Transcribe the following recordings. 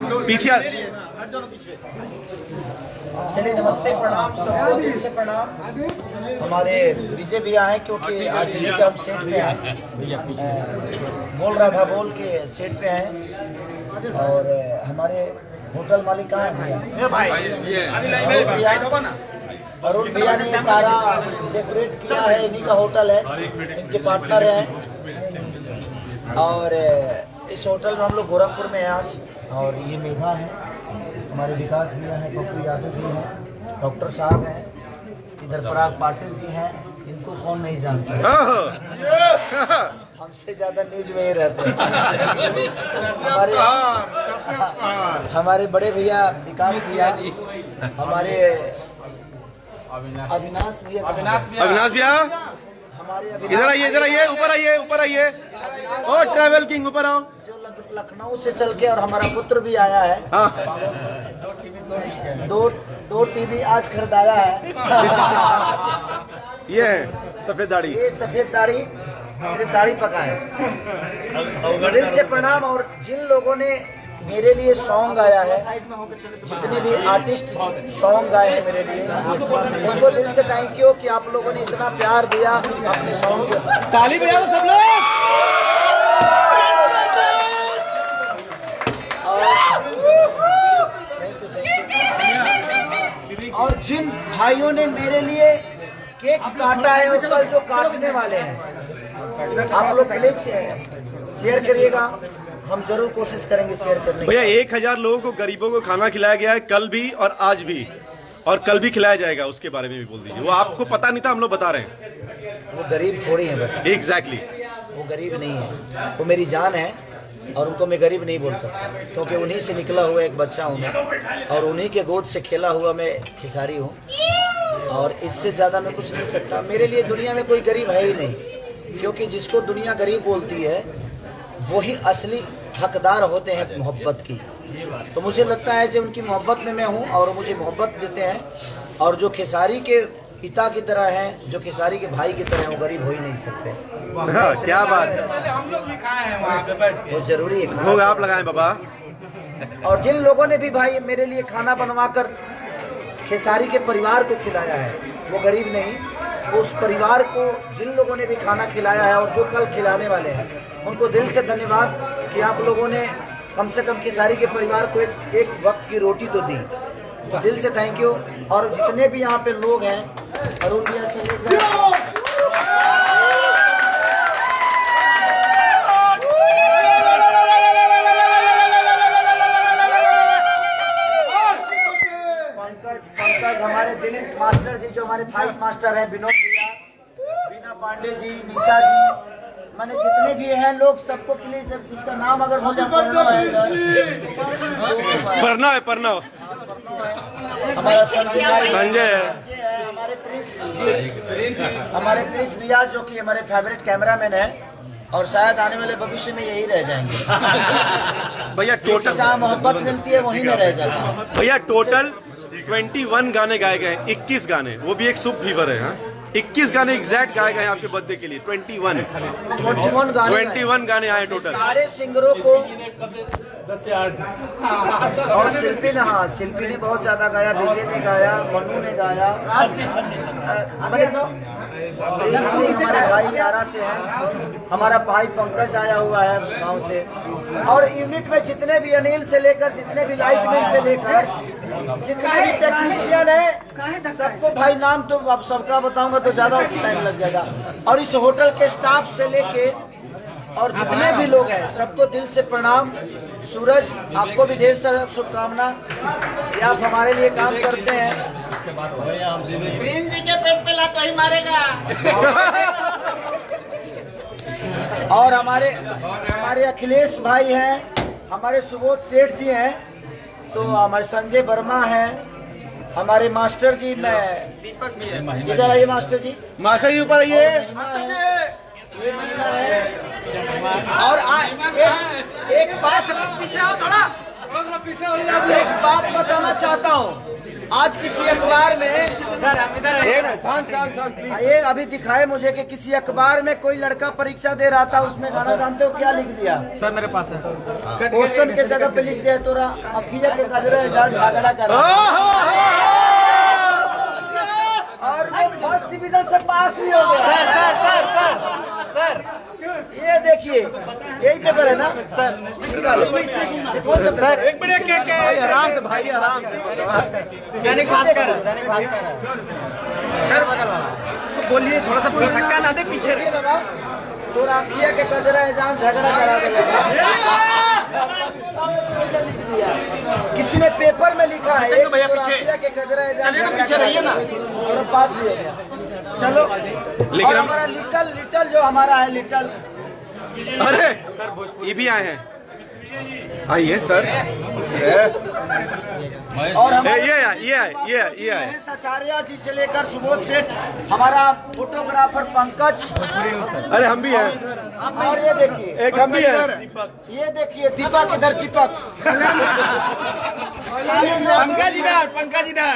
पीछे चलिए, नमस्ते, प्रणाम, सबको दिल से प्रणाम। हमारे विजय भैया हैं, क्योंकि आज इन्हीं के हम सेट पे हैं। बोल रहा था बोल के सेट पे हैं। और हमारे होटल मालिक कहाँ हैं भैया? अरुण भैया ने ये सारा डेकोरेट किया है, इन्हीं का होटल है, इनके पार्टनर हैं। और इस होटल में हम लोग गोरखपुर में हैं आज। और ये मेघा है, हमारे विकास भैया हैं, पप्पू यादव जी हैं, डॉक्टर साहब हैं, इधर पराग पाटिल जी हैं। इनको कौन नहीं जानता, हमसे ज्यादा न्यूज में ही रहते हैं। हमारे बड़े भैया विकास भैया, हमारे अविनाश भैया, हमारे इधर आइए, ऊपर आइए। ओ ट्रैवल किंग, ऊपर आओ। जो लखनऊ से चल के, और हमारा पुत्र भी आया है। दो टीवी आज खरीदाया है। ये है सफेद दाढ़ी, ये सफेद दाढ़ी सिर्फ दाढ़ी पका है। दिल से प्रणाम। और जिन लोगों ने मेरे लिए सॉन्ग गाया है, जितने भी आर्टिस्ट सॉन्ग गाए हैं मेरे लिए, उनको दिल से थैंक यू कि आप लोगों ने इतना प्यार दिया अपने सॉन्ग के। ताली बजाओ सब लोग। और जिन भाइयों ने मेरे लिए केक काटा है, और कल जो काटने वाले हैं, आप लोग प्लीज शेयर करिएगा। हम जरूर कोशिश करेंगे शेयर करने की। भैया 1000 लोगों को, गरीबों को खाना खिलाया गया है, कल भी और आज भी, और कल भी खिलाया जाएगा। उसके बारे में भी बोल दीजिए। वो आपको पता नहीं था, हम लोग बता रहे हैं। वो गरीब थोड़ी है बेटा। एग्जैक्टली, वो गरीब नहीं है, वो मेरी जान है। और उनको मैं गरीब नहीं बोल सकता, क्योंकि उन्हीं से निकला हुआ एक बच्चा हूँ मैं, और उन्हीं के गोद से खेला हुआ मैं खिसारी हूँ। और इससे ज़्यादा मैं कुछ नहीं सकता। मेरे लिए दुनिया में कोई गरीब है ही नहीं, क्योंकि जिसको दुनिया गरीब बोलती है वही असली हकदार होते हैं मोहब्बत की। तो मुझे लगता है कि उनकी मोहब्बत में मैं हूँ, और मुझे मोहब्बत देते हैं। और जो खेसारी के पिता की तरह हैं, जो खेसारी के भाई की तरह हैं, वो गरीब हो ही नहीं सकते। क्या बात है, हम लोग भी खाए हैं वहाँ पे बैठ। तो जरूरी है लोग आप लगाएं बाबा। और जिन लोगों ने भी भाई मेरे लिए खाना बनवाकर खेसारी के परिवार को खिलाया है, वो गरीब नहीं। उस परिवार को जिन लोगों ने भी खाना खिलाया है, और जो कल खिलाने वाले हैं, उनको दिल से धन्यवाद कि आप लोगों ने कम से कम खेसारी के परिवार को एक वक्त की रोटी तो दी। तो दिल से थैंक यू। और जितने भी यहाँ पे लोग हैं, अरुण भैया से लेकर पंकज, हमारे दिलीप मास्टर जी, जो हमारे फाइट मास्टर हैं, विनोद भैया, रीना पांडे जी, निशा जी, मैंने जितने भी हैं लोग, सबको प्लीज, जिसका नाम अगर भूल जाए, प्रणव, हमारा संजय है, हमारे प्रिंस भैया, जो कि हमारे फेवरेट कैमरामैन है, और शायद आने वाले भविष्य में यही रह जाएंगे। भैया टोटल जहाँ मोहब्बत मिलती है वहीं में रह जाता है। भैया टोटल 21 गाने गाए गए हैं। 21 गाने, वो भी एक सुप फीवर है। हाँ, 21 गाने एग्जैक्ट गाए गए हैं आपके बर्थडे के लिए। 21 गाने आए टोटल। सारे सिंगरों को 10 से 8। और शिल्पी ने, हाँ, शिल्पी ने बहुत ज्यादा गाया, विजय ने गाया, मनु ने गाया, प्रेम सिंह हमारे भाई यारा से हैं, हमारा भाई पंकज आया हुआ है गांव से। और यूनिट में जितने भी अनिल से लेकर, जितने भी लाइट मैन से लेकर, जितने भी टेक्नीशियन है, सबको भाई नाम तो अब सबका बताऊंगा तो ज्यादा टाइम लग जाएगा। और इस होटल के स्टाफ से लेके और जितने भी लोग हैं, सबको दिल से प्रणाम। सूरज, आपको भी ढेर सारा शुभकामना कि आप हमारे लिए काम करते हैं। प्रिंस जी के पेट पे लात ही मारेगा। और हमारे अखिलेश भाई हैं, हमारे सुबोध सेठ जी हैं, तो हमारे संजय वर्मा हैं, हमारे मास्टर जी, मैं इधर आइए मास्टर जी, ऊपर आइए। और एक बात बताना चाहता हूँ, आज किसी अखबार में शांत शांत शांत प्लीज। ये अभी दिखाए मुझे कि किसी अखबार में कोई लड़का परीक्षा दे रहा था, उसमें गाना जानते हो क्या लिख दिया? सर मेरे पास है। क्वेश्चन के जगह पे लिख दिया तोरा अखिया के गजरा झगड़ा कर और वो फर्स्ट डिवीजन से पास भी हो गया। सर ये देखिए यही पेपर है ना सर? निकालो कौन सा सर? एक मिनट क्या आराम से भाई, आराम से। दैनिक भास्कर सर उसको बोलिए थोड़ा सा धक्का ना दे पीछे। बाबा तो राखिया के कजरा जान झगड़ा करा देगा। लिख दिया किसी ने पेपर में लिखा है तो भैया पीछे के कजरा जान चलिए, पीछे रहिए ना। और पास भी हो गया। चलो और हमारा लिटल जो हमारा है लिटल। अरे ये भी आए हैं, आइए सर। और ये आए। आचार्य जी से लेकर सुबोध सेठ, हमारा फोटोग्राफर पंकज, अरे हम भी हैं। और ये देखिए एक हम भी हैं। ये देखिए दीपक इधर चिपक। पंकज इधर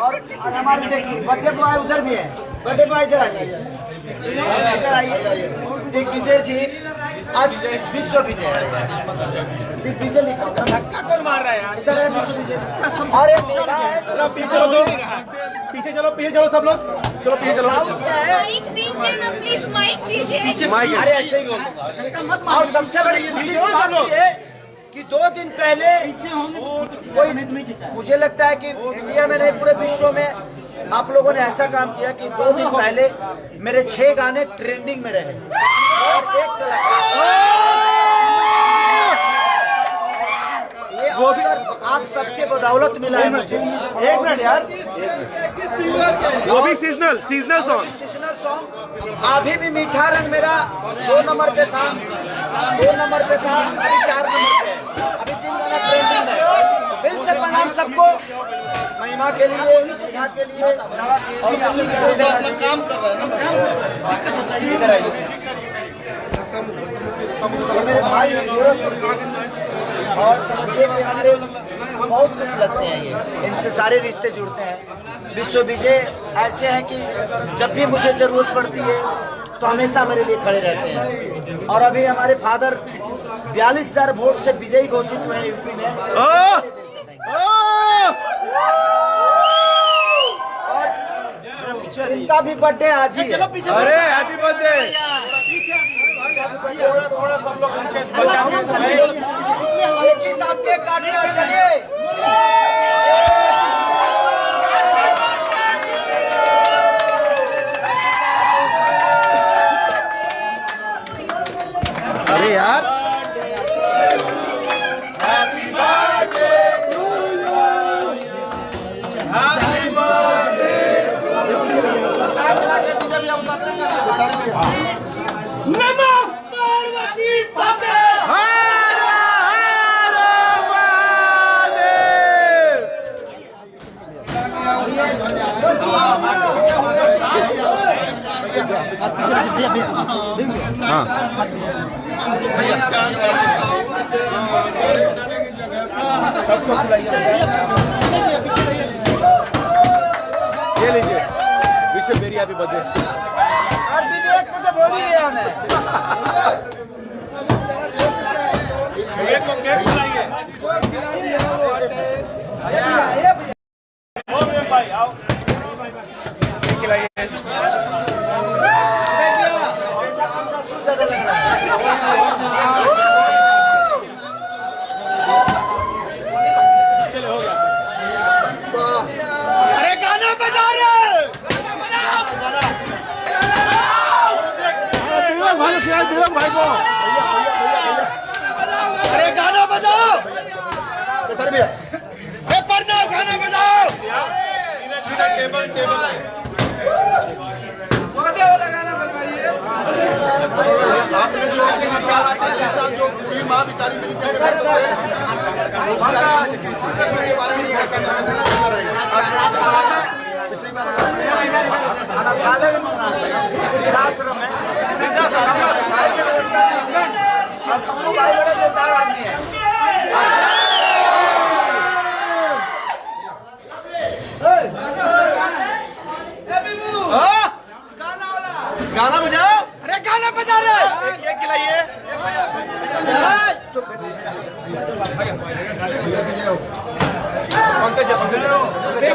और हमारे देखिए बर्थडे बॉय उधर भी है। बर्थडे बॉय इधर आइए, इधर आइए। दिग्विजय जी आज विश्व विजय है। दिग्विजय लिखा धक्का कौन मार रहा है यार? इधर है विश्व विजय। और एक मेला है पीछे चलो सब लोग, चलो पीछे चलो। साउथ से है। माइक दीजिए ना प्लीज, माइक दीजिए। माइक अरे ऐसे ही बोल। और सबसे बड़ी खुशी इस बात की है कि 2 दिन पहले कोई, मुझे लगता है कि इंडिया में नहीं पूरे विश्व में आप लोगों ने ऐसा काम किया कि 2 दिन पहले मेरे 6 गाने ट्रेंडिंग में रहे और एक ये अवसर आप सबके बदौलत मिला है मुझे। एक मिनट यार, वो भी सीजनल सॉन्ग। सीजनल सॉन्ग अभी भी मीठा रंग मेरा 2 नंबर पे था, 2 नंबर पे था, अभी 4 नंबर पे है। अभी 3 गाना ट्रेंडिंग में। दिल से प्रणाम सबको, महिमा के लिए, महिमा के लिए। और काम कर रहे हैं। ये मेरे भाई हैं गोरखपुर के, और समझिए कि हमारे बहुत कुछ लगते हैं। ये इनसे सारे रिश्ते जुड़ते हैं। विश्व विजय ऐसे हैं कि जब भी मुझे जरूरत पड़ती है तो हमेशा मेरे लिए खड़े रहते हैं। और अभी हमारे फादर 42,000 वोट से विजयी घोषित हुए हैं यूपी में। और इनका भी बर्थडे आज ही है। अरे हैप्पी बर्थडे। थोड़ा सब लोग एक ही साथ केक काटने और चलिए। अरे यार ये लीजिए, विश्व वेरी हैप्पी बर्थडे। और विवेक को तो भूल ही गया मैं। अरे गाना बजा रहे भाई को अरे गाना बजाओ सर भैया पढ़ना गाना बजाओ। आपने जो पूरी माँ बेचारी मिली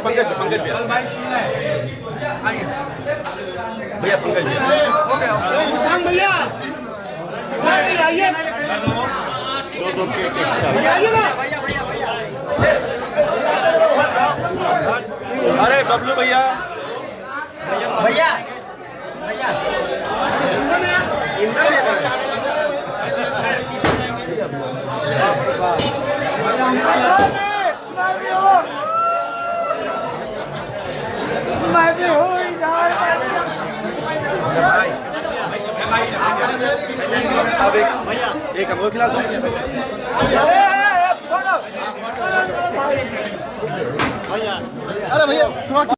पंकज भैया भैया पंकज भैया आइए दो केक आइए ना अरे बबलू भैया भैया इंद्र भैया अब एक हमको खिला दो अरे भैया थोड़ा